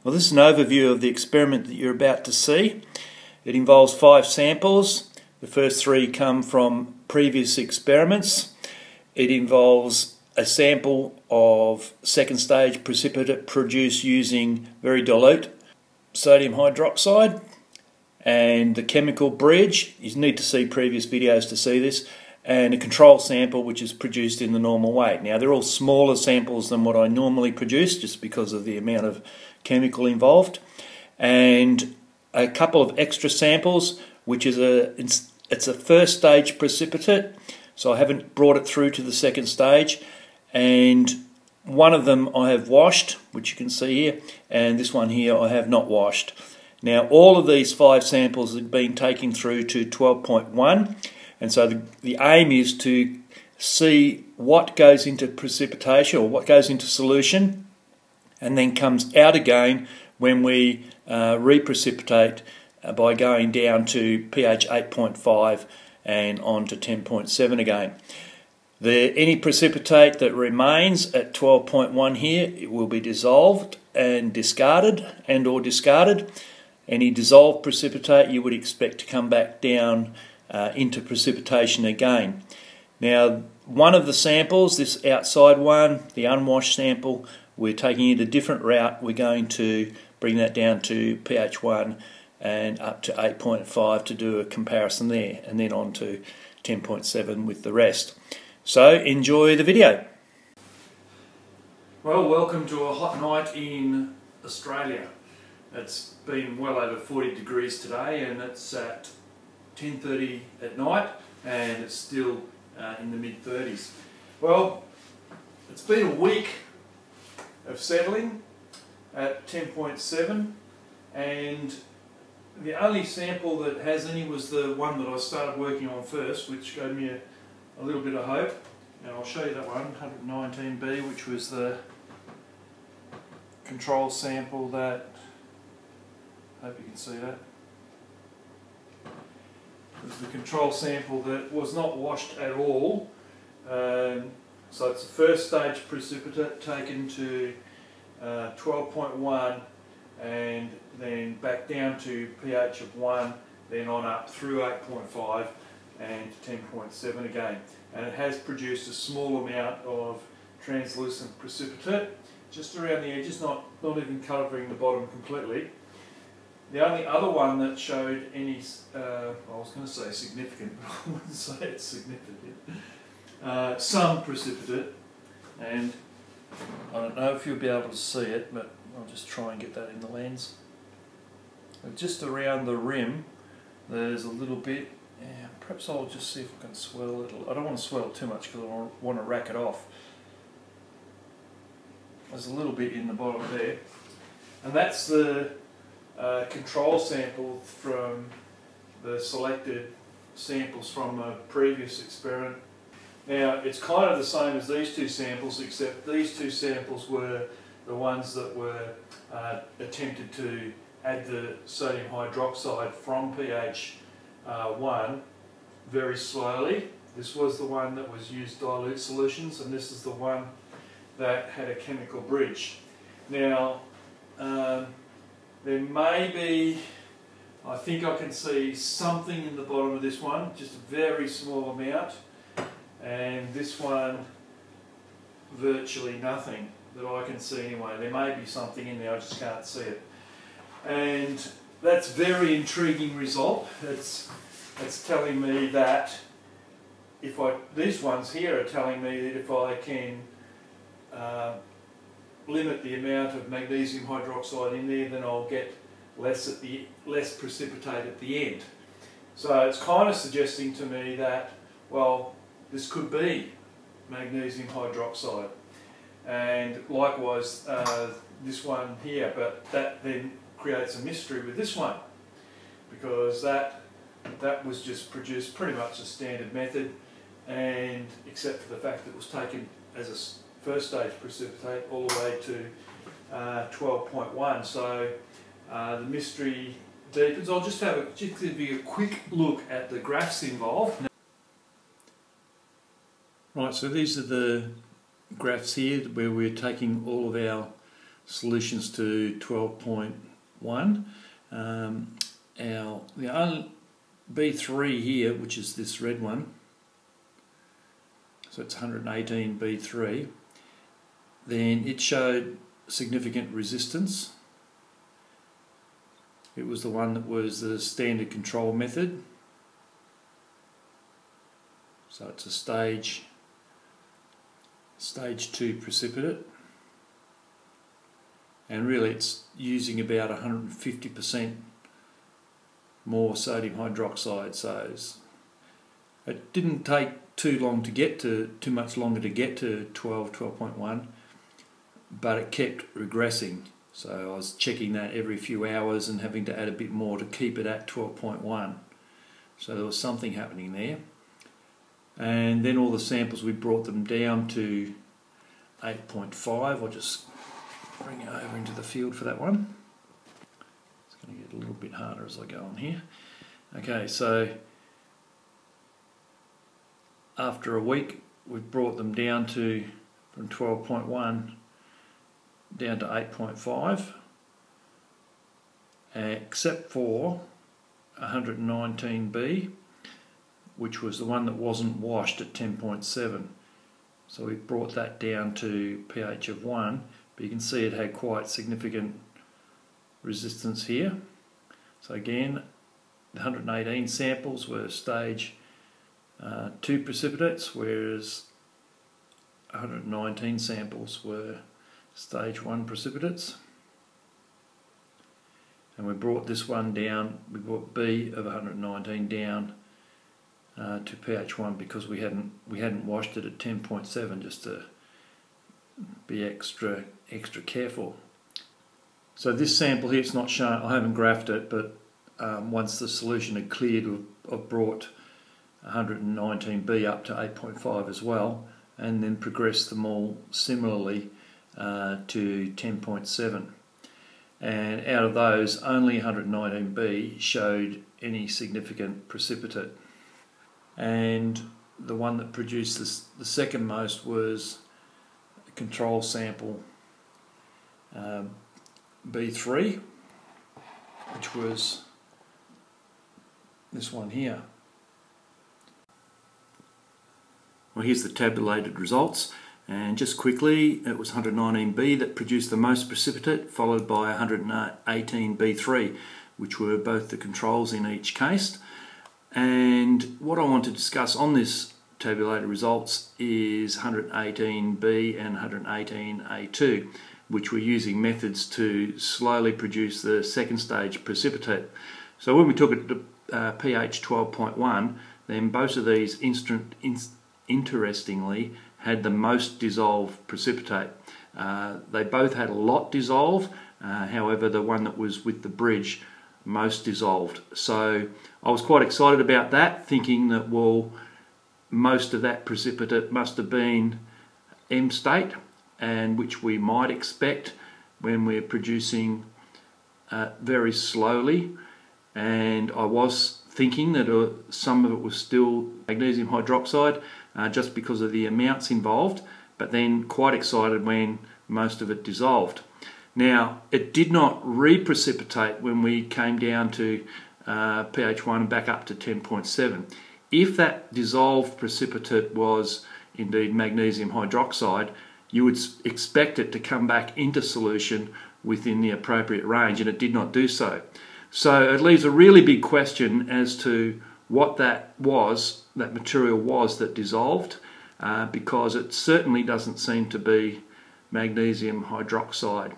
Well, this is an overview of the experiment that you're about to see. It involves 5 samples. The first 3 come from previous experiments. It involves a sample of second stage precipitate produced using very dilute sodium hydroxide, and the chemical bridge, you need to see previous videos to see this, and a control sample which is produced in the normal way. Now they're all smaller samples than what I normally produce just because of the amount of chemical involved, and a couple of extra samples which is it's a first stage precipitate, so I haven't brought it through to the second stage, and one of them I have washed, which you can see here, and this one here I have not washed. Now all of these 5 samples have been taken through to 12.1, and so the aim is to see what goes into precipitation or what goes into solution and then comes out again when we re-precipitate by going down to pH 8.5 and on to 10.7 again. Any precipitate that remains at 12.1 here, it will be dissolved and discarded or discarded. Any dissolved precipitate you would expect to come back down into precipitation again. Now one of the samples, this outside one, the unwashed sample, we're taking it a different route. We're going to bring that down to pH 1 and up to 8.5 to do a comparison there, and then on to 10.7 with the rest. So enjoy the video. Well, welcome to a hot night in Australia. It's been well over 40 degrees today, and it's at 10:30 at night, and it's still in the mid-30s. Well, it's been a week of settling at 10.7, and the only sample that has any was the one that I started working on first, which gave me a little bit of hope. Now I'll show you that one, 119B, which was the control sample that, hope you can see that. It was the control sample that was not washed at all. So it's the first stage precipitate taken to 12.1 and then back down to pH of 1, then on up through 8.5 and 10.7 again. And it has produced a small amount of translucent precipitate just around the edges, not even covering the bottom completely. The only other one that showed any, I was going to say significant, but I wouldn't say it's significant, some precipitate, and I don't know if you'll be able to see it, but I'll just try and get that in the lens. Just around the rim there's a little bit, perhaps I'll just see if I can swirl it. I don't want to swirl it too much because I want to rack it off. There's a little bit in the bottom there, and that's the control sample from the selected samples from a previous experiment. Now it's kind of the same as these 2 samples, except these 2 samples were the ones that were attempted to add the sodium hydroxide from pH 1 very slowly. This was the one that was used dilute solutions, and this is the one that had a chemical bridge. Now there may be, I think I can see something in the bottom of this one, just a very small amount, and this one virtually nothing that I can see anyway. There may be something in there, I just can't see it. And that's a very intriguing result. It's telling me that these ones here are telling me that if I can limit the amount of magnesium hydroxide in there, then I'll get less precipitate at the end. So it's kind of suggesting to me that, well, this could be magnesium hydroxide, and likewise this one here, but that then creates a mystery with this one, because that was just produced pretty much a standard method, and except for the fact that it was taken as a first stage precipitate all the way to 12.1, so the mystery deepens. I'll just give you a quick look at the graphs involved. Right, so these are the graphs here where we're taking all of our solutions to 12.1. The only B3 here, which is this red one, so it's 118 B3, then it showed significant resistance. It was the one that was the standard control method. So it's a stage 2 precipitate, and really it's using about 150% more sodium hydroxide. So it didn't take too much longer to get to 12.1, but it kept regressing. So I was checking that every few hours and having to add a bit more to keep it at 12.1. So there was something happening there. And then all the samples, we brought them down to 8.5. I'll just bring it over into the field for that one. It's going to get a little bit harder as I go on here. Okay, so after a week, we've brought them down to, from 12.1 down to 8.5, except for 119B, which was the one that wasn't washed at 10.7. So we brought that down to pH of 1, but you can see it had quite significant resistance here. So again, the 118 samples were stage 2 precipitates, whereas 119 samples were stage 1 precipitates. And we brought this one down, we brought B of 119 down to pH 1 because we hadn't washed it at 10.7, just to be extra careful. So this sample here, it's not shown, I haven't graphed it, but once the solution had cleared, I've brought 119B up to 8.5 as well, and then progressed them all similarly to 10.7. And out of those, only 119B showed any significant precipitate. And the one that produced the second most was a control sample B3, which was this one here. Well, here's the tabulated results, and just quickly, it was 119B that produced the most precipitate, followed by 118B3, which were both the controls in each case. And what I want to discuss on this tabulated results is 118B and 118A2, which were using methods to slowly produce the second stage precipitate. So when we took it to pH 12.1, then both of these interestingly had the most dissolved precipitate. They both had a lot dissolved, however the one that was with the bridge most dissolved. So I was quite excited about that, thinking that, well, most of that precipitate must have been M state, and which we might expect when we're producing very slowly. And I was thinking that some of it was still magnesium hydroxide, just because of the amounts involved, but then quite excited when most of it dissolved. Now, it did not re-precipitate when we came down to pH 1 and back up to 10.7. If that dissolved precipitate was indeed magnesium hydroxide, you would expect it to come back into solution within the appropriate range, and it did not do so. So it leaves a really big question as to what that material was that dissolved, because it certainly doesn't seem to be magnesium hydroxide,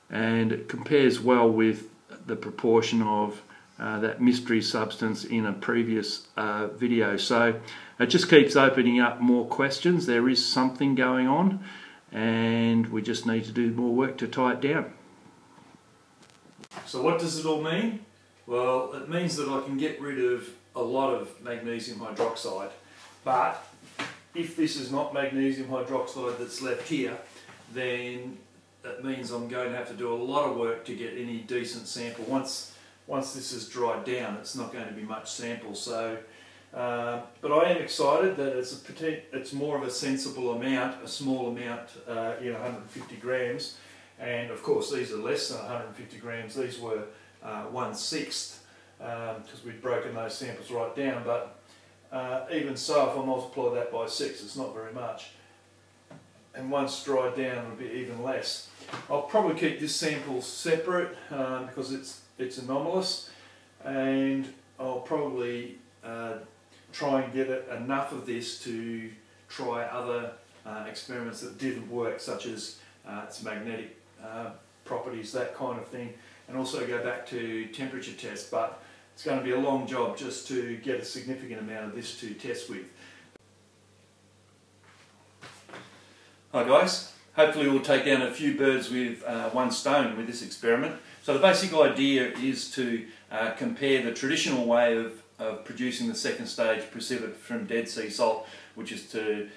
and it compares well with the proportion of that mystery substance in a previous video. So it just keeps opening up more questions. There is something going on, and we just need to do more work to tie it down. So what does it all mean? Well, it means that I can get rid of a lot of magnesium hydroxide, but if this is not magnesium hydroxide that's left here, then that means I'm going to have to do a lot of work to get any decent sample. Once this is dried down, it's not going to be much sample. So, but I am excited that it's more of a sensible amount, a small amount, 150 grams, and of course these are less than 150 grams. These were 1/6 because we'd broken those samples right down, but even so, if I multiply that by 6, it's not very much, and once dried down it'll be even less. I'll probably keep this sample separate because it's anomalous, and I'll probably try and get enough of this to try other experiments that didn't work, such as its magnetic properties, that kind of thing, and also go back to temperature tests, but it's going to be a long job just to get a significant amount of this to test with. Hi guys, hopefully we'll take down a few birds with one stone with this experiment. So the basic idea is to compare the traditional way of producing the second stage precipitate from Dead Sea salt, which is to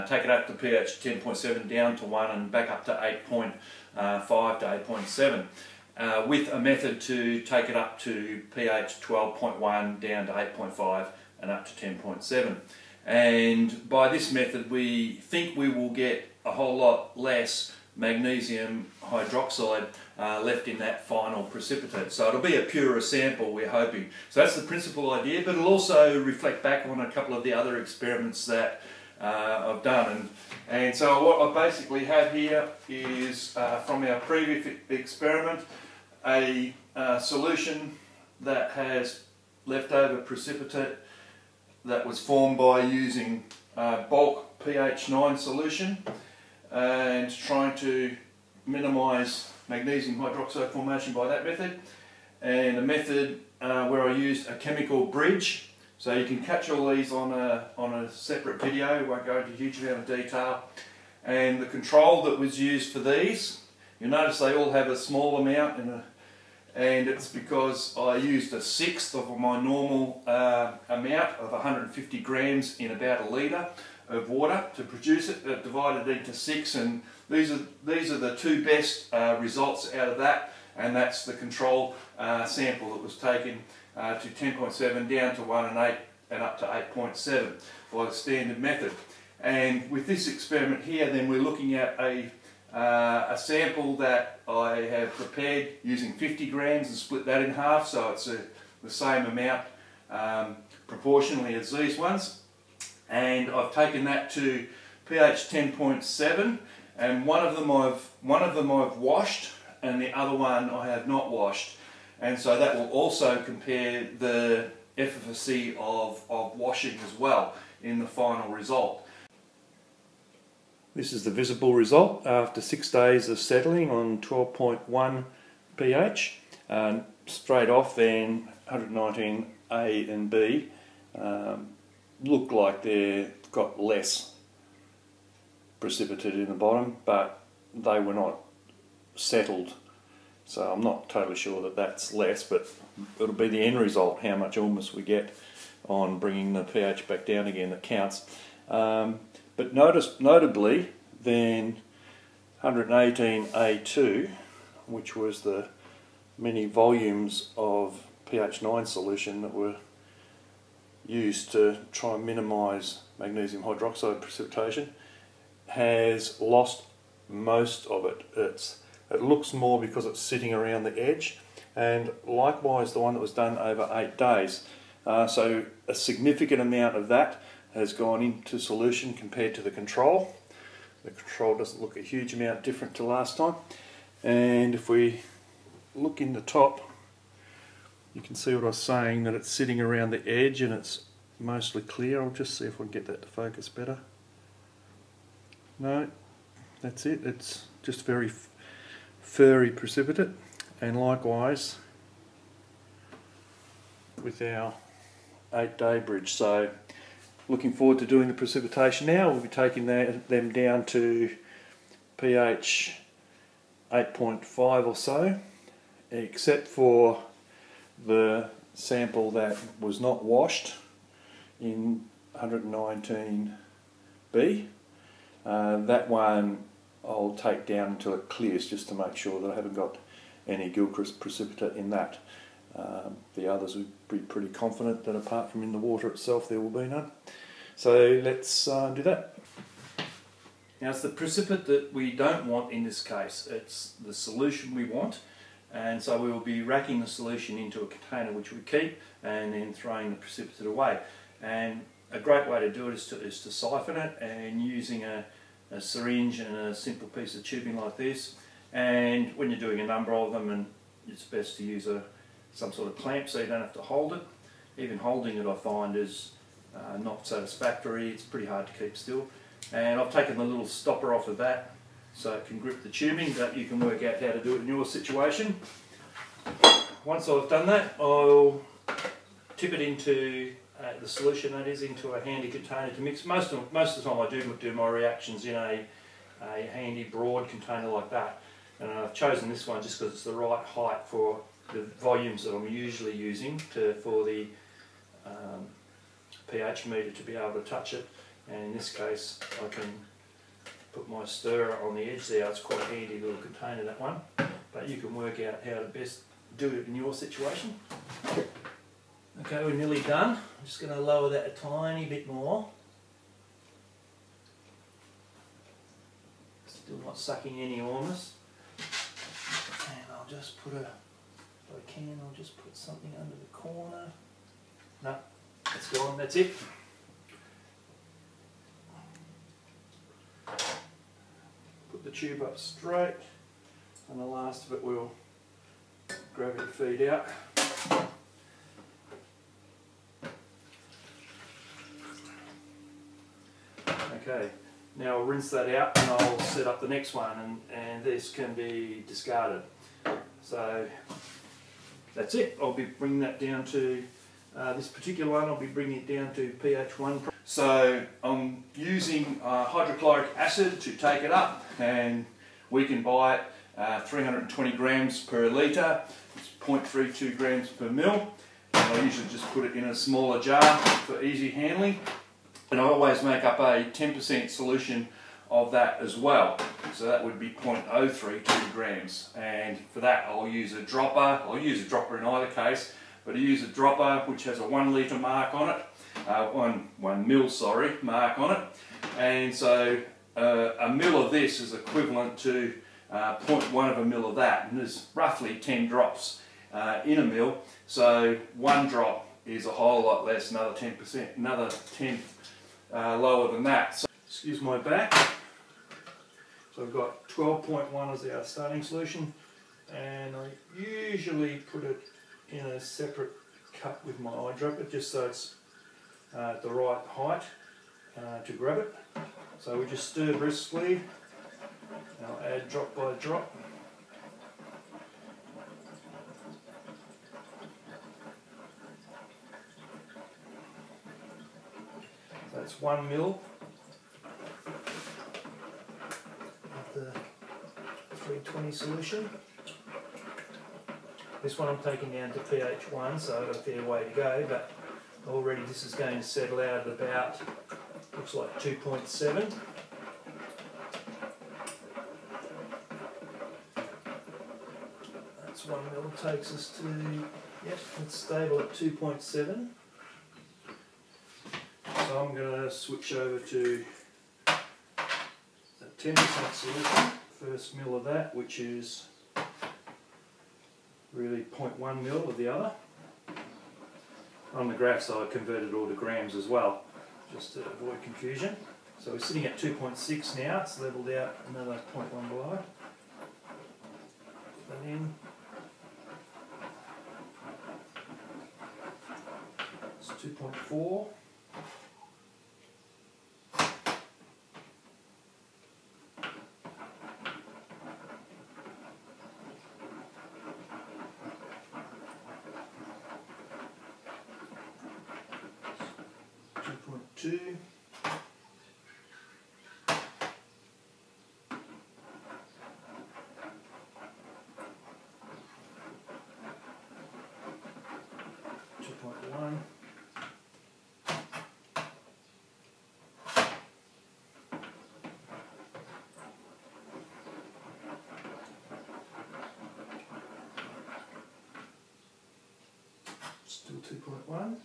take it up to pH 10.7 down to 1 and back up to 8.5 to 8.7, with a method to take it up to pH 12.1 down to 8.5 and up to 10.7. And by this method we think we will get a whole lot less magnesium hydroxide left in that final precipitate. So it'll be a purer sample, we're hoping. So that's the principal idea, but it'll also reflect back on a couple of the other experiments that I've done. And so what I basically have here is from our previous experiment a solution that has leftover precipitate that was formed by using bulk pH 9 solution and trying to minimise magnesium hydroxide formation by that method, and a method where I used a chemical bridge. So you can catch all these on a separate video, won't go into a huge amount of detail. And the control that was used for these, you'll notice they all have a small amount, and it's because I used 1/6 of my normal amount of 150 grams in about a litre of water to produce it, divided into 6, and these are the two best results out of that, and that's the control sample that was taken to 10.7 down to 1 and 8 and up to 8.7 by the standard method. And with this experiment here, then we're looking at a sample that I have prepared using 50 grams and split that in half, so it's the same amount proportionally as these ones. And I've taken that to pH 10.7, and one of them I've washed, and the other one I have not washed. And so that will also compare the efficacy of washing as well in the final result. This is the visible result after 6 days of settling on 12.1 pH. Straight off then 119 A and B look like they've got less precipitate in the bottom, but they were not settled, so I'm not totally sure that that's less, but it'll be the end result, how much Ormus we get on bringing the pH back down again, that counts. But notably then 118 A2, which was the many volumes of pH 9 solution that were used to try and minimise magnesium hydroxide precipitation, has lost most of it. It looks more because it's sitting around the edge, and likewise the one that was done over 8 days. So a significant amount of that has gone into solution compared to the control. The control doesn't look a huge amount different to last time. And if we look in the top, you can see what I was saying, that it's sitting around the edge and it's mostly clear. I'll just see if I can get that to focus better. No, that's it. It's just very furry precipitate, and likewise with our 8-day bridge. So looking forward to doing the precipitation now. We'll be taking them down to pH 8.5 or so, except for the sample that was not washed in 119B. That one I'll take down until it clears, just to make sure that I haven't got any Gilchrist precipitate in that. The others would be pretty confident that apart from in the water itself there will be none. So let's do that. Now it's the precipitate that we don't want in this case, it's the solution we want, and so we will be racking the solution into a container which we keep and then throwing the precipitate away. And a great way to do it is to siphon it, and using a syringe and a simple piece of tubing like this. And when you're doing a number of them, and it's best to use some sort of clamp so you don't have to hold it. Even holding it I find is not satisfactory, it's pretty hard to keep still. And I've taken the little stopper off of that so it can grip the tubing, but you can work out how to do it in your situation. Once I've done that, I'll tip it into the solution, that is, into a handy container to mix. Most of the time I do my reactions in a handy broad container like that, and I've chosen this one just because it's the right height for the volumes that I'm usually using for the pH meter to be able to touch it. And in this case I can put my stirrer on the edge there. It's quite a handy little container, that one, but you can work out how to best do it in your situation. Okay, we're nearly done. I'm just going to lower that a tiny bit more. Still not sucking any Ormus. And I'll just put if I can, I'll just put something under the corner. No, it's gone, that's it. Put the tube up straight, and the last of it will gravity feed out. Okay, now I'll rinse that out and I'll set up the next one, and this can be discarded. So that's it. I'll be bringing that down to, this particular one I'll be bringing it down to pH 1. So I'm using hydrochloric acid to take it up, and we can buy it 320 grams per litre, it's 0.32 grams per mil. And I usually just put it in a smaller jar for easy handling. And I always make up a 10% solution of that as well. So that would be 0.032 grams. And for that I'll use a dropper. I'll use a dropper in either case, but I use a dropper which has a 1 litre mark on it. 1 mil, sorry, mark on it. And so a mil of this is equivalent to 0.1 of a mil of that. And there's roughly 10 drops in a mil. So 1 drop is a whole lot less, another 10%, another 10 lower than that. So, excuse my back. So I've got 12.1 as our starting solution, and I usually put it in a separate cup with my eyedropper just so it's at the right height to grab it. So we just stir briskly, and I'll add drop by drop. That's 1 mil of the 320 solution. This one I'm taking down to pH 1, so I've got a fair way to go, but already this is going to settle out at about, looks like 2.7. That's 1 mil, takes us to, yep, it's stable at 2.7. So I'm going to switch over to the 10% solution, first mil of that, which is really 0.1 mil of the other. On the graphs I converted all to grams as well, just to avoid confusion. So we're sitting at 2.6 now, it's levelled out another 0.1 below. Put that in. It's 2.4. Two. 2.1. Still 2.1.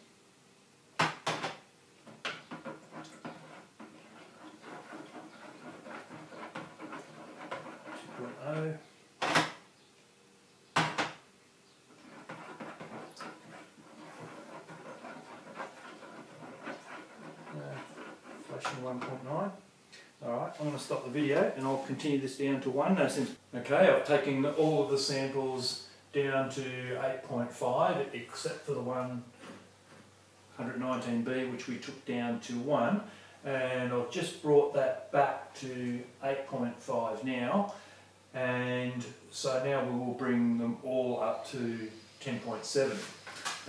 precipitation 1.9. Alright, I'm going to stop the video and I'll continue this down to 1. Okay, I've taken all of the samples down to 8.5 except for the 119B which we took down to 1, and I've just brought that back to 8.5 now, and so now we will bring them all up to 10.7,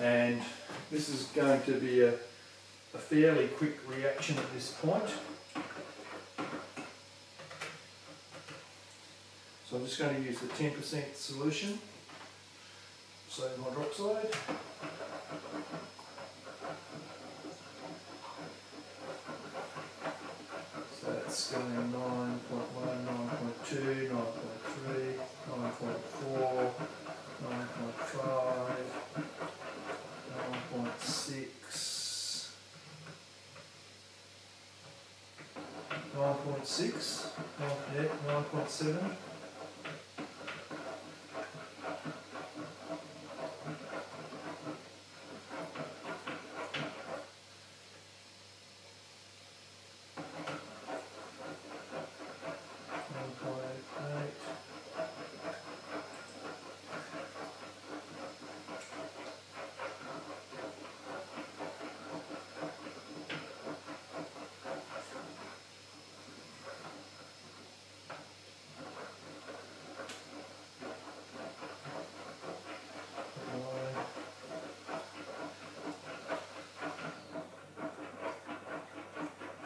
and this is going to be a fairly quick reaction at this point. So I'm just going to use the 10% solution, sodium hydroxide. So that's going 9.1, 9.2, 9.3, 9.4, 9.5, 9.6, 9.6, 9.7.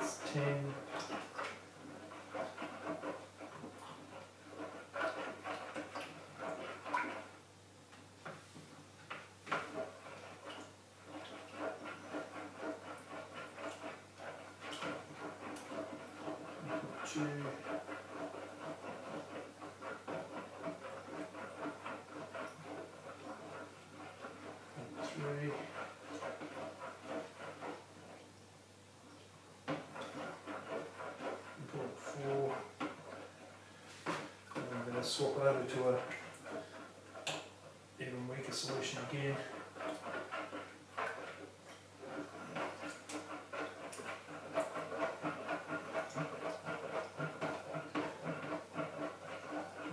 It's 10. Three. Four. And I'm going to swap over to a even weaker solution again.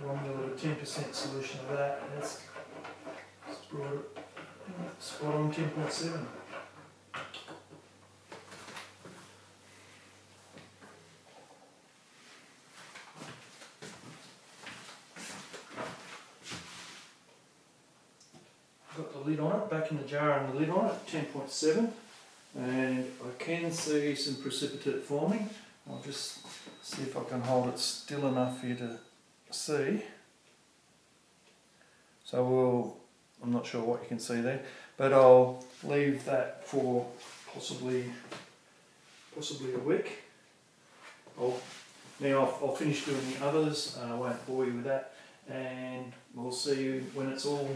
One little 10% solution of that. That's brought it spot on 10.7. Got the lid on it, back in the jar and the lid on it, 10.7, and I can see some precipitate forming. I'll just see if I can hold it still enough for you to see. So I'm not sure what you can see there, but I'll leave that for possibly a week. Now I'll finish doing the others, I won't bore you with that, and we'll see you when it's all